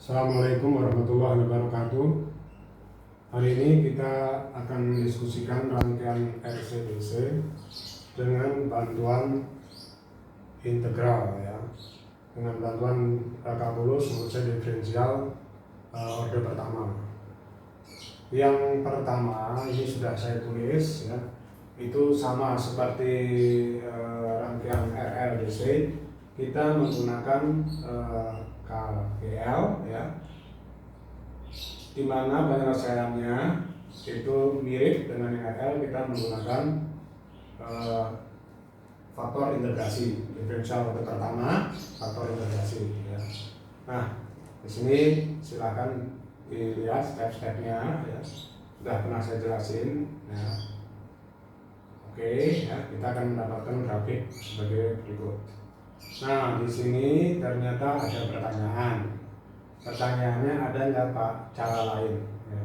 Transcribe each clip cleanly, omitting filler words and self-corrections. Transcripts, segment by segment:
Assalamualaikum warahmatullahi wabarakatuh. Hari ini kita akan mendiskusikan rangkaian RCDC dengan bantuan integral ya. Dengan bantuan kalkulus menurut saya diferensial orde pertama. Yang pertama ini sudah saya tulis ya. Itu sama seperti rangkaian RLDC, kita menggunakan KGL ya, dimana penyelesaiannya itu mirip dengan yang RL. Kita menggunakan faktor integrasi diferensial orde pertama, faktor integrasi ya. Nah, di sini silakan dilihat step-stepnya ya, sudah pernah saya jelasin ya. Oke ya, kita akan mendapatkan grafik sebagai berikut. Nah, di sini ternyata ada pertanyaan. Pertanyaannya, ada nggak Pak cara lain ya,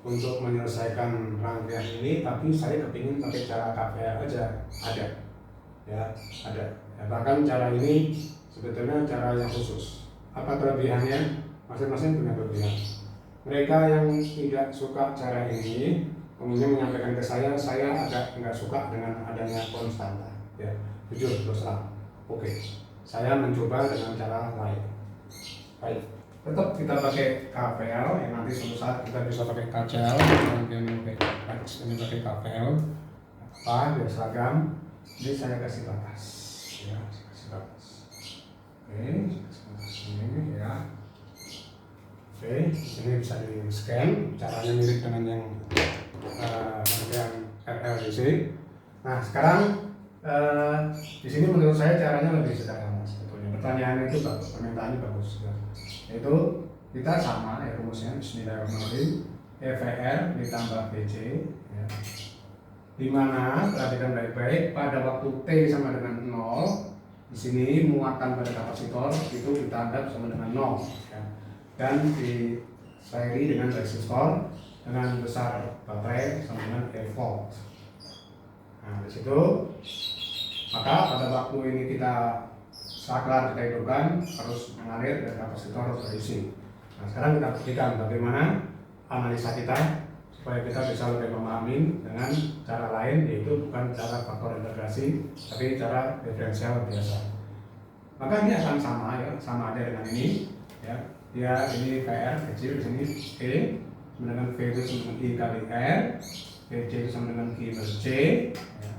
untuk menyelesaikan rangkaian ini, tapi saya kepingin pakai cara KPR aja? Ada ya, ada ya, bahkan cara ini sebetulnya cara yang khusus. Apa kelebihannya? Masing-masing punya kelebihan. Mereka yang tidak suka cara ini kemudian menyampaikan ke saya agak nggak suka dengan adanya konstanta ya, jujur terus terang. Oke, saya mencoba dengan cara lain. Baik, tetap kita pakai KPL yang nanti suatu saat kita bisa pakai KCL, ini pakai KPL apa biar seragam. Jadi saya kasih batas ya, kasih batas. Oke, kasih batas ini ya. Oke, ini bisa di scan, caranya mirip dengan yang RLDC. Nah, sekarang di sini menurut saya caranya lebih sederhana sebetulnya. Pertanyaannya itu bagus, permintaannya bagus ya. Itu kita sama ya rumusnya, bismillahirrahmanirrahim, EVR ditambah BC ya. Dimana perhatikan baik-baik, pada waktu T sama dengan 0, di sini muatan pada kapasitor itu kita anggap sama dengan 0 ya. Dan disairi dengan resistor dengan besar baterai sama dengan E volt. Nah, di situ maka pada waktu ini kita saklar kita hidupkan harus mengalir dan kapasitor terisi. Nah, sekarang kita buktikan bagaimana analisa kita supaya kita bisa lebih memahami dengan cara lain, yaitu bukan cara faktor integrasi tapi cara diferensial biasa. Maka ini akan sama ya, sama aja dengan ini ya. Dia ini PR kecil, di sini E sama dengan V itu sama dengan I kali R, VC itu sama dengan Q per C ya.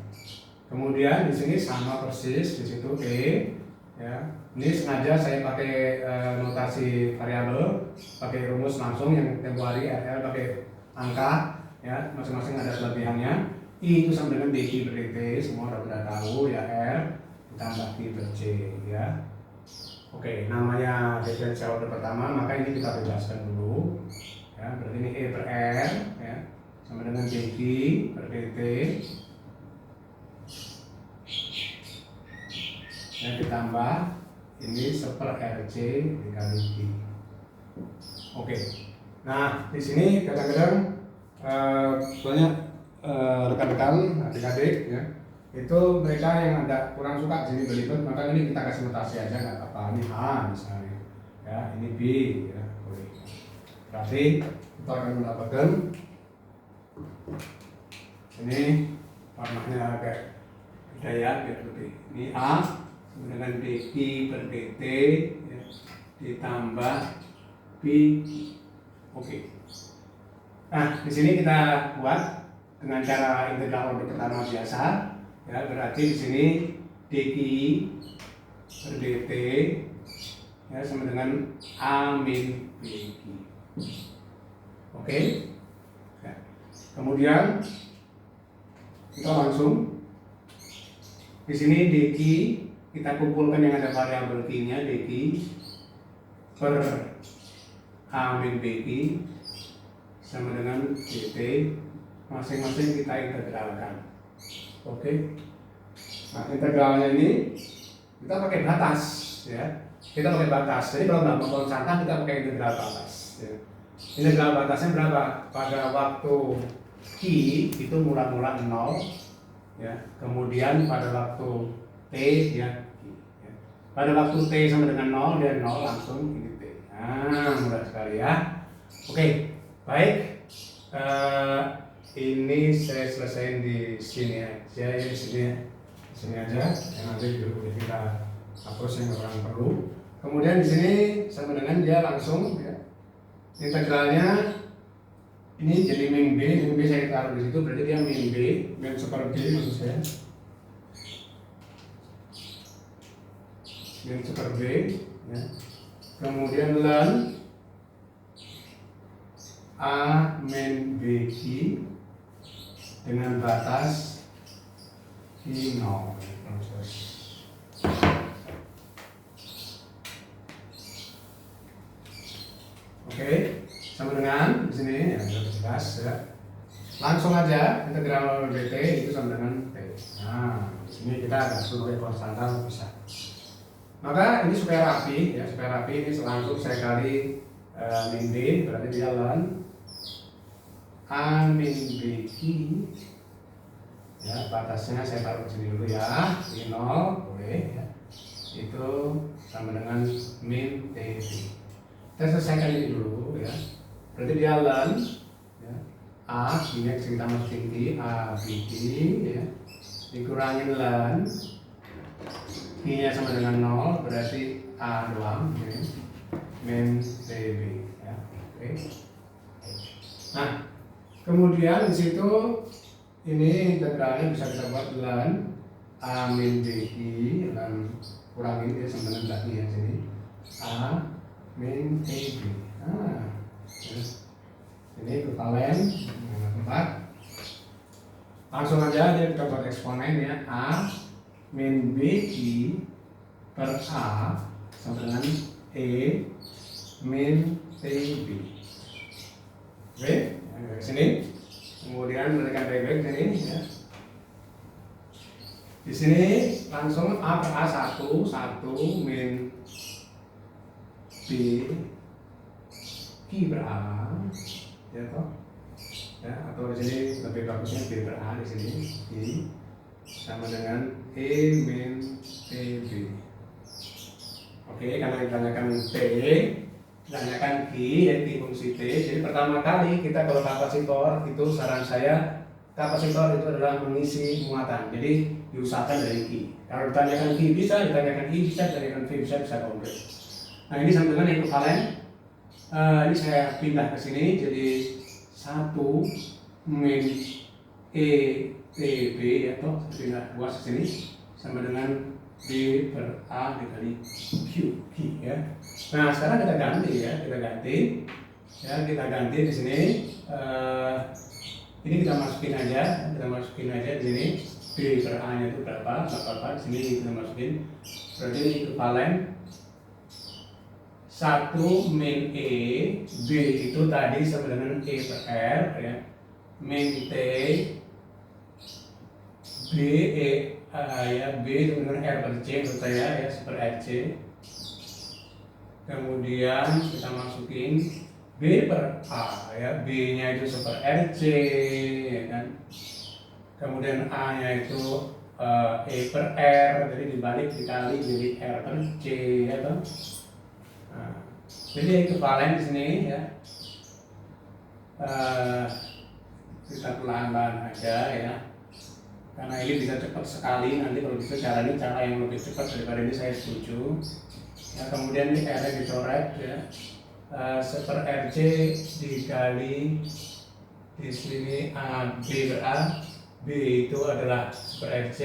Kemudian di sini sama persis, di situ E ya. Ini sengaja saya pakai notasi variabel, pakai rumus langsung yang tempo hari RL pakai angka ya, masing-masing ada kelebihannya. I itu sama dengan dq per dt, semua udah tahu ya, R ditambah Q per C ya. Oke, namanya diferensial orde pertama, maka ini kita bebaskan dulu ya. Berarti ini E per R ya, sama dengan dq per dt ya, ditambah ini seper RC dikali Q. Oke. Nah, di sini kadang-kadang banyak rekan-rekan adik-adik ya, itu mereka yang agak kurang suka sini belibet, maka ini kita kasih notasi aja nggak apa-apa. Ini A misalnya ya, ini B ya, boleh. Berarti kita akan mendapatkan ini warnanya agak beda ya, biar lebih. Ini A dengan dq per dt ya, ditambah B. Oke. Nah, di sini kita buat dengan cara integral orde pertama biasa ya, berarti di sini dq per dt ya sama dengan A min bq. Oke. Ya. Kemudian kita langsung di sini dq kita kumpulkan yang ada variabel q-nya, dq per A min bq sama dengan dt, masing-masing kita integralkan. Oke. Nah, integralnya ini kita pakai batas ya. Kita pakai batas. Jadi kalau nggak mau konstanta kita pakai integral batas ya. Integral batasnya berapa? Pada waktu Q itu mula-mula 0 ya. Kemudian pada waktu T dia Q ya. Pada waktu T sama dengan 0 dia 0 langsung ini T. Nah, kali ya. Oke, baik. Ini saya selesaiin di sini aja ya, di sini aja. Yang nanti kita hapus yang kurang perlu. Kemudian di sini sama dengan dia langsung ya. Integralnya ini jadi min B saya taruh di situ, berarti dia min super B maksud saya. Min super B ya. Kemudian ln A min BI dengan batas I0. Oke, sama dengan di sini ya sudah jelas ya. Langsung aja integral dt itu sama dengan t. Nah, di sini kita ada seluruh ekor sangkal bisa. Maka ini supaya rapi ya, ini langsung saya kali min b, berarti dia ln A min BI ya, batasnya saya taruh di sini dulu ya, I0 boleh ya. Itu sama dengan min TB. Kita selesaikan ini dulu ya. Berarti dia ln ya, A ini kita masukin I A BI ya, dikurangin ln I nya sama dengan 0, berarti A doang min TB ya. Oke. Nah, kemudian di situ ini integralnya bisa kita buat ln A min BI, ln kurangin dia sama dengan belakang yang sini A min TB. Nah, ini ekivalen dengan 4. Langsung aja dia kita buat eksponen ya, A min BI per A sama dengan E min TB. Oke, sini. Kemudian menekan playback sini ya. Di sini langsung A per A 1 min B Q per A ya toh. Ya, atau di sini lebih bagusnya B per A di sini Q sama dengan E min TB. Oke, karena ditanyakan T, ditanyakan Q, yaitu fungsi T. Jadi pertama kali kita kalau kapasitor itu saran saya kapasitor itu adalah mengisi muatan. Jadi diusahakan dari Q. Kalau ditanyakan Q bisa, ditanyakan I bisa, ditanyakan V bisa komplit. Nah ini sama dengan ekivalen. Ini saya pindah ke sini jadi 1 min E TB ya toh, pindah buat ke sini sama dengan B per A dikali Q ya. Nah sekarang kita ganti ya, kita ganti di sini. Ini kita masukin aja di sini B per A nya itu berapa, di sini kita masukin. Berarti ini ekivalen 1 min E B itu tadi sama dengan E per R ya, min T B ya, B sama dengan R per C menurut saya ya, per RC. Kemudian kita masukin B per A ya, B nya itu super RC ya kan. Kemudian A nya itu E per R, jadi dibalik dikali jadi R per C ya kan. Nah, jadi ekivalen di sini ya. Kita pelan-pelan aja ya. Karena ini bisa cepat sekali, nanti kalau bisa cara yang lebih cepat daripada ini saya setuju. Ya, kemudian ini R nya dicoret ya. Super RC dikali di sini A B per A, B itu adalah super RC,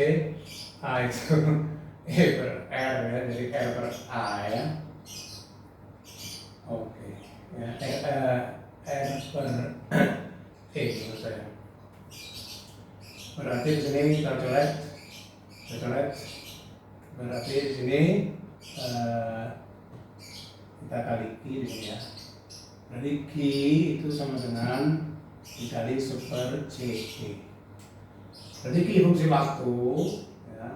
A itu E per R ya, jadi R per A ya. Oke ya, R per E menurut saya. Berarti di sini kita coret, berarti di sini kita kali Q di sini ya. Berarti Q itu sama dengan dikali super CE. Berarti Q fungsi waktu ya.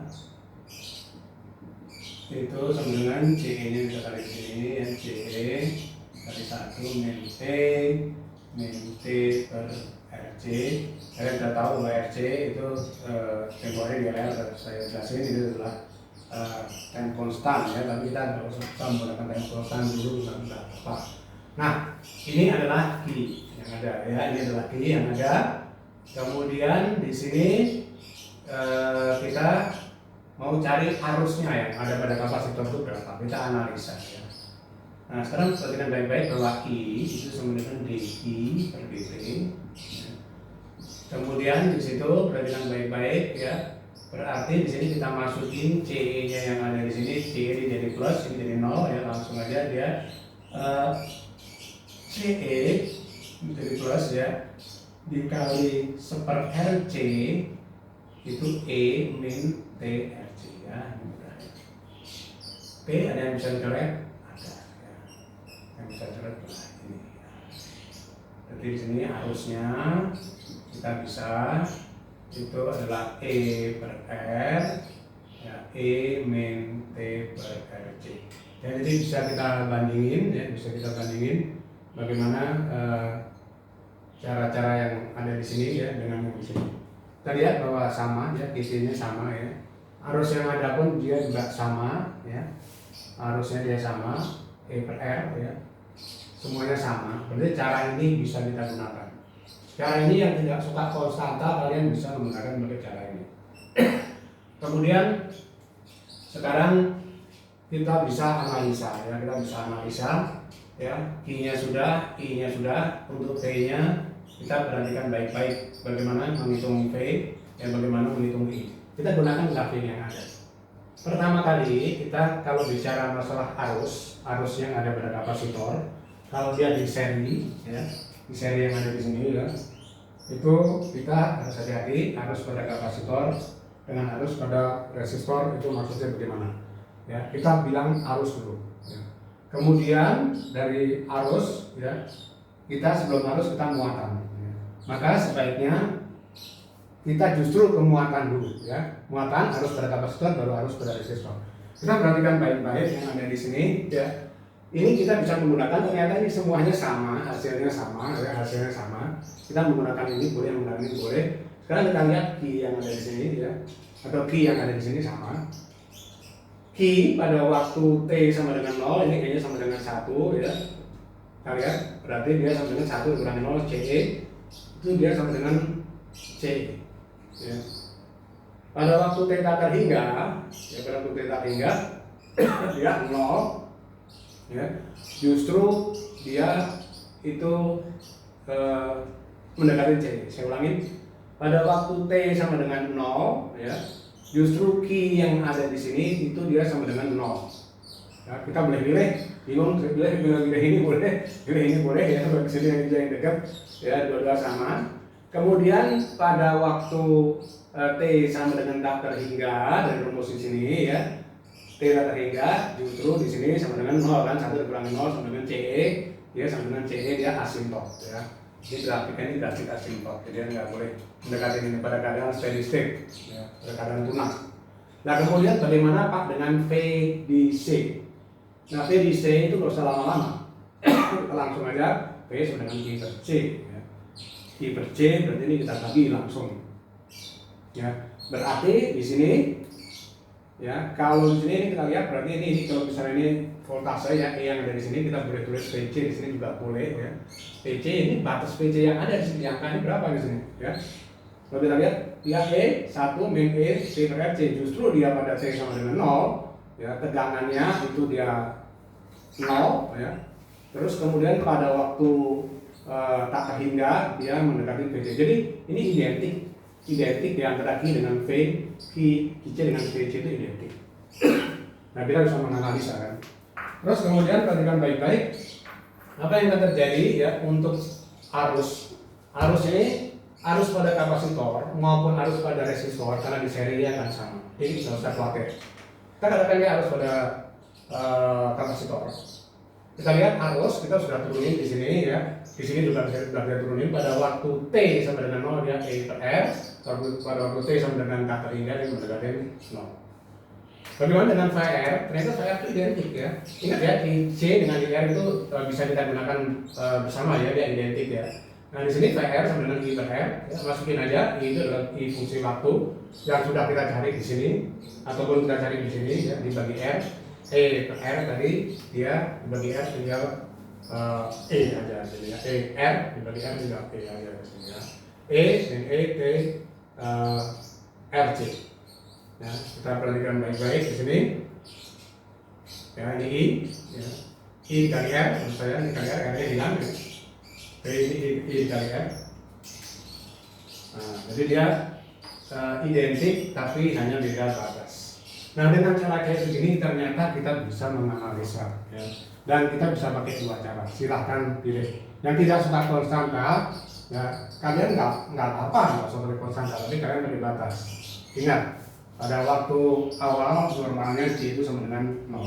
Itu sama dengan CE nya kita kali di sini ya, CE kali 1 min T per RC. Saya sudah tahu bahwa RC itu tempohari di layar saya jelasin itu adalah time konstan ya, tapi kita harus menggunakan time konstan dulu nggak apa. Nah, ini adalah key yang ada ya, ini adalah key yang ada. Kemudian di sini kita mau cari arusnya yang ada pada kapasitor itu berapa, kita analisa ya. Nah, sekarang perhatikan baik-baik bahwa I itu sama dengan dQ per dt. Kemudian di situ perhatikan baik-baik ya. Berarti di sini kita masukin CE-nya yang ada di sini, CE ini jadi plus, ini jadi 0 ya, langsung aja dia CE jadi plus ya, dikali 1/RC itu E min TRC ya, mudah ya. Oke, ada yang bisa dicoret? Ada ya. Yang bisa coret ini ya. Jadi di sini arusnya kita bisa itu adalah E per R ya, E min T per RC ya. Jadi bisa kita bandingin ya, bisa kita bandingin bagaimana cara-cara yang ada di sini ya dengan yang di sini. Kita lihat bahwa sama ya, isinya sama ya. Arus yang ada pun dia juga sama ya. Arusnya dia sama, E per R ya. Semuanya sama. Berarti cara ini bisa kita gunakan. Cara ini yang tidak suka konstanta, kalian bisa menggunakan pakai cara ini. Kemudian sekarang kita bisa analisa ya, kita bisa analisa ya. Q-nya sudah, I-nya sudah, untuk V-nya kita perhatikan baik-baik bagaimana menghitung V dan bagaimana menghitung I. Kita gunakan grafik yang ada. Pertama kali kita kalau bicara masalah arus yang ada pada kapasitor, kalau dia di seri ya, di seri yang ada di sini ya, itu kita harus hati-hati arus pada kapasitor dengan arus pada resistor itu maksudnya bagaimana ya. Kita bilang arus dulu ya. Kemudian dari arus ya, kita sebelum arus kita muatan ya. Maka sebaiknya kita justru ke muatan dulu ya, muatan arus pada kapasitor baru arus pada resistor. Kita perhatikan baik-baik yang ada di sini ya. Ini kita bisa menggunakan, ternyata ini semuanya sama, hasilnya sama ya, hasilnya sama. Kita menggunakan ini boleh, menggunakan ini boleh. Sekarang kita lihat key yang ada di sini ya, atau key yang ada di sini sama. Key pada waktu T sama dengan 0, ini kayaknya sama dengan 1 ya. Kita lihat, berarti dia sama dengan 1 dikurangi 0, CE itu dia sama dengan C ya. Pada waktu θ terhingga ya, pada waktu θ terhingga dia 0 ya, justru dia itu mendekati C. Saya ulangi, pada waktu T sama dengan 0 ya, justru Q yang ada di sini itu dia sama dengan 0 ya. Kita boleh pilih, bingung pilih ini boleh ya, bagi sini yang dekat ya, dua-dua sama. Kemudian pada waktu T sama dengan tak terhingga dari rumus di sini ya, T terhingga justru di sini sama dengan 0 kan, 1 dikurangi 0 sama dengan CE, dia sama dengan CE, dia asimptot ya. Ini grafiknya ini grafik asimptot, jadi nggak boleh mendekati ini pada keadaan steady state ya, pada keadaan tunak. Nah kemudian bagaimana Pak dengan V di C? Nah V di C itu nggak usah lama-lama, langsung aja V sama dengan Q per C ya. Q per C berarti ini kita bagi langsung ya. Berarti di sini ya, kalau di sini kita lihat berarti ini kalau misalnya ini voltase ya, E yang ada di sini kita boleh tulis PC di sini juga boleh ya. PC ini batas PC yang ada di sini, angka ini berapa di sini ya. Kalau kita lihat dia E 1 min E C per RC, justru dia pada C sama dengan 0 ya, tegangannya itu dia 0 ya. Terus kemudian pada waktu tak terhingga dia mendekati PC. Jadi ini identik di antara Q dengan V, QC dengan VC itu identik. Nah kita bisa menganalisa kan. Terus kemudian perhatikan baik-baik apa yang akan terjadi ya untuk arus ini, arus pada kapasitor maupun arus pada resistor karena di seri akan sama. Jadi tidak usah khawatir. Kita katakan ini arus pada kapasitor. Kita lihat arus kita sudah turunin di sini ya. Di sini juga sudah kita turunin pada waktu T sama dengan 0 dia E per R. Pada waktu T sama dengan tak terhingga dia mendekati 0. Bagaimana dengan VR? Ternyata VR itu identik ya. Ingat ya, C dengan IR itu bisa kita gunakan bersama ya, dia identik ya. Nah di sini VR sama dengan I per R, ya, masukin aja. I itu adalah I fungsi waktu yang sudah kita cari di sini ataupun kita cari di sini ya, dibagi R. E per R tadi dia dibagi R tinggal E aja jadi ya, R dibagi R juga E aja di sini ya, E dan E T RC ya. Kita perhatikan baik-baik di sini ya, ini I ya, I dikali R, menurut saya ini dikali R, R-nya hilang ya. Oke, ini I dikali R. Nah, jadi dia identik tapi hanya beda batas. Nah, dengan cara kayak begini ternyata kita bisa menganalisa ya. Dan kita bisa pakai dua cara. Silahkan pilih. Yang tidak suka konstanta, ya kalian nggak apa-apa nggak usah pilih konstanta, tapi kalian pilih batas. Ingat, pada waktu awal normalnya C itu sama dengan 0.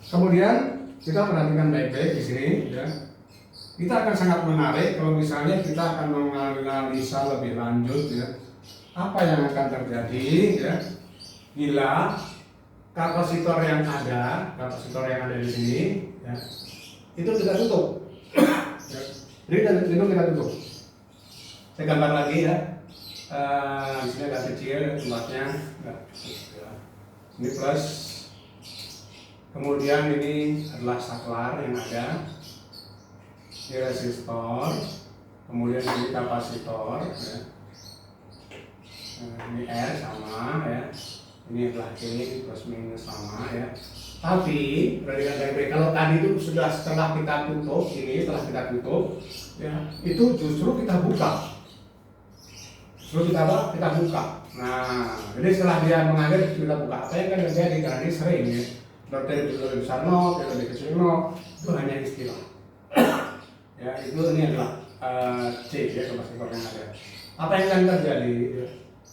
Kemudian kita perhatikan baik-baik di sini ya. Kita akan sangat menarik kalau misalnya kita akan menganalisa lebih lanjut ya. Apa yang akan terjadi ya bila kapasitor yang ada di sini ya, itu kita tutup ya. Jadi itu kita tutup. Saya gambar lagi ya. Di sini agak kecil tempatnya ya. Ini plus, kemudian ini adalah saklar yang ada, ini resistor, kemudian ini kapasitor ya. Ini R sama ya, ini adalah K plus minus sama ya. Tapi perhatikan baik-baik, kalau tadi itu sudah setelah kita tutup ini, setelah kita tutup ya, itu justru kita buka. Kita buka. Nah, jadi setelah dia mengalir kita buka. Apa yang akan terjadi? Karena ini sering ya. Lebih besar 0, lebih kecil 0, itu hanya istilah. Ya, itu ini adalah C ya, kapasitor yang ada. Apa yang akan terjadi? Ya.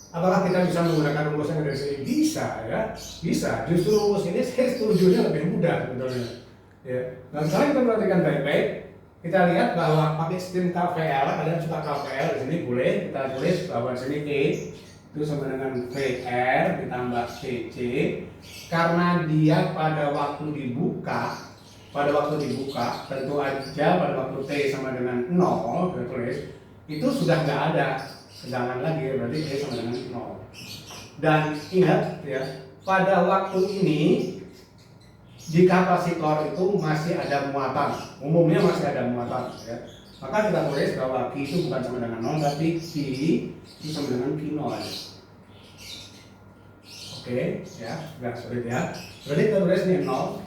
Apakah kita bisa menggunakan rumus yang dari sini? Bisa ya, bisa. Justru rumus ini saya setujunya lebih mudah sebetulnya. Ya. Nah, sekarang kita perhatikan baik-baik. Kita lihat bahwa pakai sistem KVL, kalian suka KVL di sini boleh kita tulis bahwa di sini E itu sama dengan VR ditambah CC, karena dia pada waktu dibuka tentu aja pada waktu T sama dengan 0 kita tulis itu sudah nggak ada sedangkan lagi, berarti E sama dengan 0. Dan ingat ya, pada waktu ini di kapasitor itu masih ada muatan, umumnya masih ada muatan ya. Maka kita tulis bahwa Q itu bukan sama dengan 0, tapi Q itu sama dengan Q0 aja. Oke ya, nggak sulit ya. Berarti kita tulis nih 0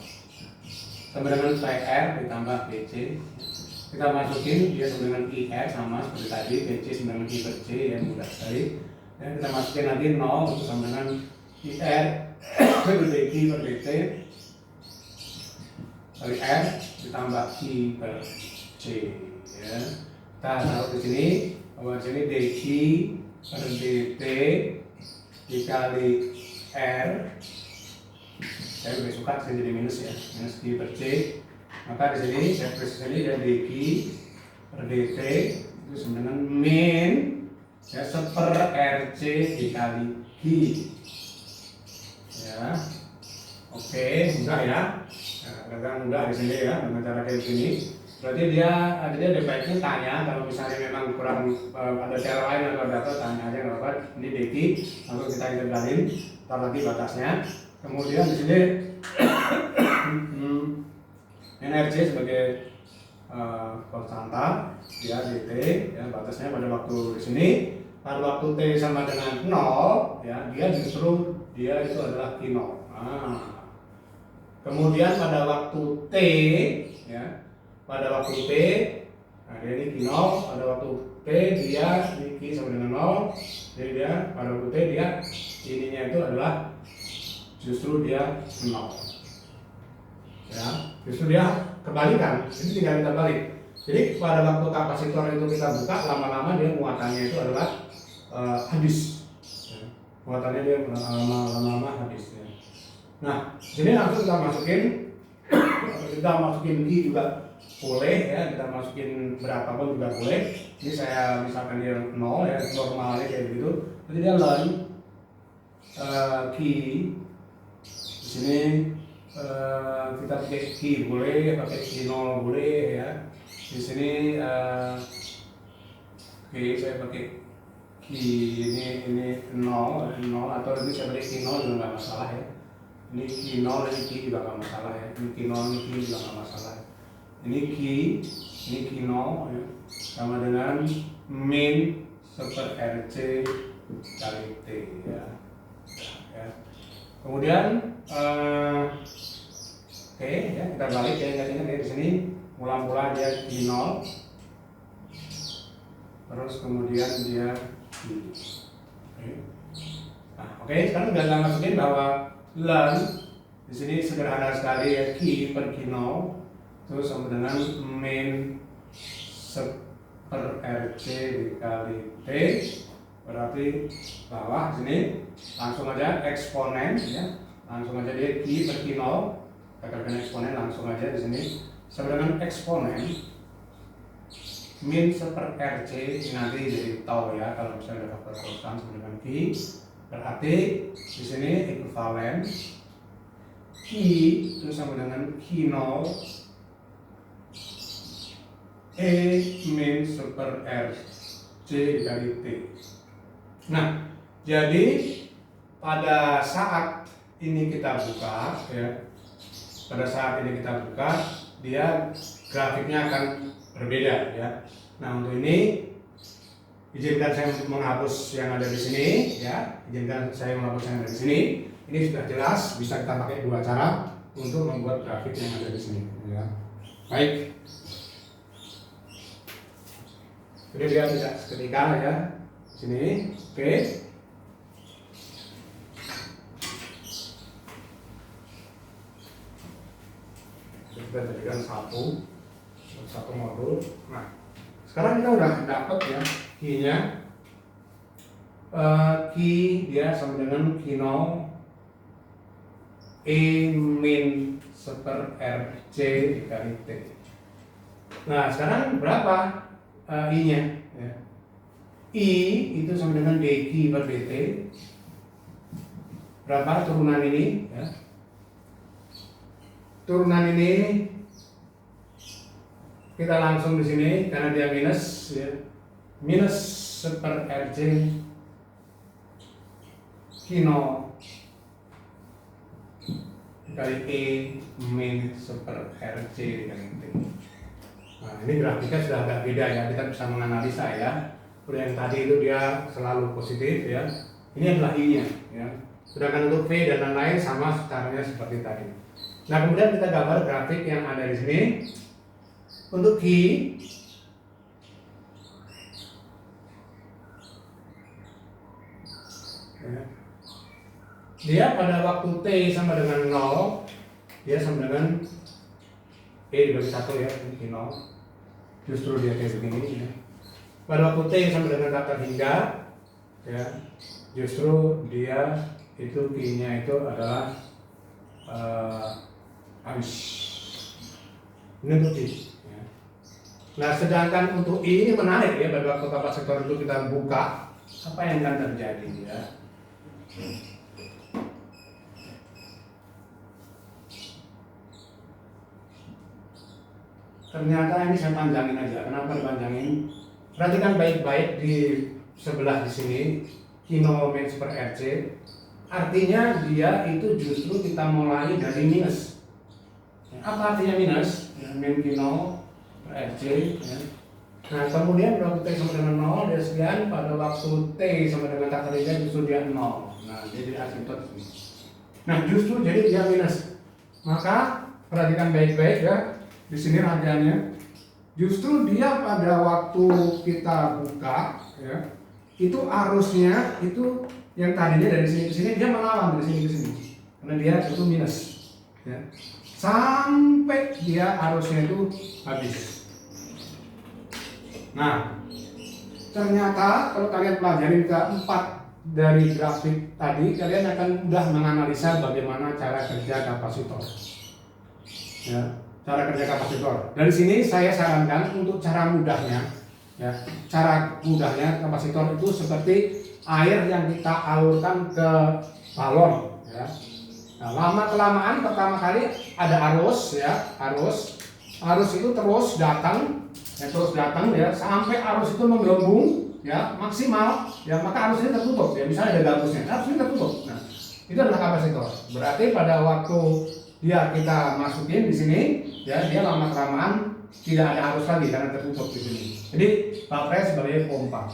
sama dengan PR ditambah BC. Kita masukin dia sama dengan IR sama seperti tadi, BC sama dengan I per C ya, mudah sekali. Dan kita masukin lagi 0 itu sama dengan IR per DQ per DC kali R ditambah Q per C ya. Kita taruh di sini bahwa di sini DQ per DT dikali R, saya lebih suka saya jadi minus ya, minus Q per C. Maka di sini saya tulis di sini jadi DQ per DT itu sama dengan min ya seper RC dikali Q ya. Oke, mudah ya. Nah, mudah di sini ya dengan cara kayak gini. Berarti dia baiknya tanya kalau misalnya memang kurang ada cara lain atau data, tanya aja nggak apa-apa. Ini DQ langsung kita integralin, tar lagi batasnya. Kemudian di sini NRC sebagai konstanta ya, DT ya, batasnya pada waktu di sini pada waktu T sama dengan 0 ya, dia itu adalah Q0. Nah, kemudian pada waktu T ya, pada waktu T nah dia ini Q0, pada waktu T dia ini Q sama dengan 0, jadi dia pada waktu T dia ininya itu adalah justru dia 0 ya, justru dia kebalikan, ini tinggal kita balik. Jadi pada waktu kapasitor itu kita buka, lama-lama dia muatannya itu adalah habis ya. Muatannya dia lama-lama habis ya. Nah, sini langsung kita masukin Q juga boleh ya, kita masukin berapapun juga boleh. Ini saya misalkan dia 0 ya, normalnya kayak begitu. Jadi dia learn Q di sini kita pakai Q boleh, pakai Q0 boleh ya. Di sini oke, saya pakai Q ini 0 atau ini saya pakai Q0 juga nggak masalah ya. Ini Q0, ini Q juga nggak masalah ya. Ini Q0, ini Q juga nggak masalah. ini Q 0 ya, sama dengan min 1/RC kali T ya. Kemudian oke ya, kita balik ya, ingat-ingat ya, di sini mula-mula dia Q 0, terus kemudian dia Q. Oke, sekarang kita masukin bahwa learn di sini sederhana sekali ya, Q per Q 0 itu sama dengan min 1/RC dikali T, berarti bawah sini langsung aja eksponen ya, langsung aja dia Q per Q 0, kita kerjakan eksponen langsung aja di sini sama dengan eksponen min 1/RC, ini nanti jadi tau ya kalau misalnya ada faktor konstan sama dengan Q, berarti di sini ekuivalen Q itu sama dengan Q 0 E min 1/RC dikali T. Nah, jadi pada saat ini kita buka ya, pada saat ini kita buka dia grafiknya akan berbeda ya. Nah, untuk ini izinkan saya menghapus yang ada di sini ya, izinkan saya menghapus yang ada di sini. Ini sudah jelas, bisa kita pakai dua cara untuk membuat grafik yang ada di sini ya. Baik. Jadi dia tidak seketika ya. Sini, oke. Kita jadikan satu modul. Nah, sekarang kita udah dapat ya Q-nya. Q dia sama dengan Q 0 E min 1/RC dikali T. Nah, sekarang berapa I-nya? Ya. I itu sama dengan dQ per dt. Berapa turunan ini? Ya. Turunan ini kita langsung di sini karena dia minus, ya. Minus 1/RC Q 0 dikali E min 1/RC dikali T. Nah, ini grafiknya sudah agak beda ya, kita bisa menganalisa ya. Yang tadi itu dia selalu positif ya. Ini adalah I-nya ya. Sedangkan untuk V dan lain-lain sama caranya seperti tadi. Nah, kemudian kita gambar grafik yang ada di sini. Untuk Q ya, dia pada waktu T sama dengan 0, dia sama dengan E dibagi 1 ya, ini 0. Justru dia kayak begini ya. Pada waktu T sama dengan kata hingga ya, justru dia itu Q-nya itu adalah habis. Ini untuk I ya. Nah, sedangkan untuk I ini menarik ya, pada waktu kapasitor itu kita buka, apa yang akan terjadi ya. Ternyata ini saya panjangin aja. Kenapa dipanjangin? Perhatikan baik-baik di sebelah di sini, Q 0 min 1/RC. Artinya dia itu justru kita mulai dari minus. Apa artinya minus? Ya, min Q 0/RC. Ya. Nah, kemudian waktu T sama dengan 0 dia sekian, pada waktu T sama dengan kata hingga justru dia 0. Nah, dia jadi asymptot. Nah, justru jadi dia minus. Maka perhatikan baik-baik ya. Di sini rangkaiannya, justru dia pada waktu kita buka, ya, itu arusnya itu yang tadinya dari sini ke sini dia melawan dari sini ke sini, karena dia itu minus, ya, sampai dia arusnya itu habis. Nah, ternyata kalau kalian pelajari keempat dari grafik tadi, kalian akan mudah menganalisa bagaimana cara kerja kapasitor. Ya. Cara kerja kapasitor. Dari sini saya sarankan untuk cara mudahnya, ya, cara mudahnya kapasitor itu seperti air yang kita alurkan ke balon, ya. Nah, lama kelamaan pertama kali ada arus, ya, arus itu terus datang, ya, sampai arus itu menggelembung, ya, maksimal, ya, maka arus ini tertutup, ya, misalnya ada gabusnya, arus ini tertutup. Nah, itu adalah kapasitor. Berarti pada waktu dia kita masukin di sini, ya, dia lama kelamaan tidak ada arus lagi karena tertutup di sini. Jadi baterai sebagai pompa.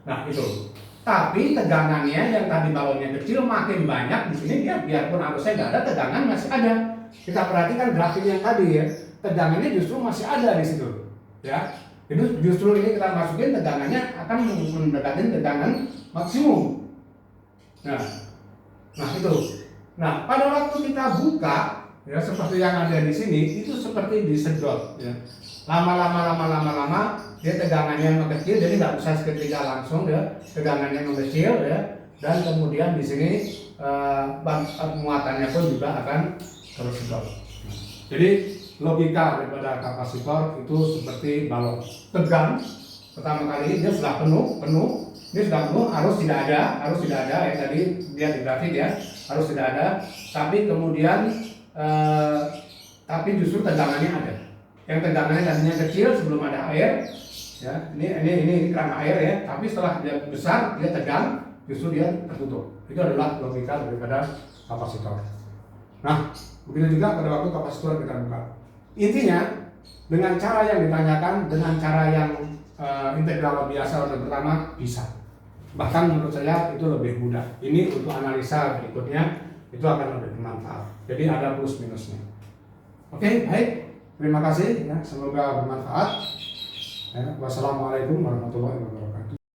Nah itu. Tapi tegangannya yang tadi balonnya kecil makin banyak di sini dia biarpun arusnya nggak ada, tegangan masih ada. Kita perhatikan grafik yang tadi ya, tegangannya justru masih ada di situ. Ya, itu justru ini kita masukin tegangannya akan mendekati tegangan maksimum. Nah itu. Nah pada waktu kita buka ya seperti yang ada di sini itu seperti disedot. Ya. Lama dia tegangannya mengecil, jadi nggak bisa seketika langsung ya tegangannya mengecil ya, dan kemudian di sini muatannya pun juga akan tersedot. Jadi logika daripada kapasitor itu seperti balon. Tegang pertama kali dia sudah penuh, ini sudah penuh, arus tidak ada ya tadi dia di grafik ya, arus tidak ada, tapi kemudian tapi justru tegangannya ada. Yang tegangannya tadinya kecil sebelum ada air, ya ini keran air ya, tapi setelah dia besar dia tegang, justru dia tertutup. Itu adalah logika daripada kapasitor. Nah, begitu juga pada waktu kapasitor kita buka. Intinya dengan cara yang ditanyakan, dengan cara yang integral biasa order pertama bisa. Bahkan menurut saya itu lebih mudah. Ini untuk analisa berikutnya itu akan lebih bermanfaat. Jadi ada plus minusnya. Oke, baik. Terima kasih ya, semoga bermanfaat. Ya, wassalamualaikum warahmatullahi wabarakatuh.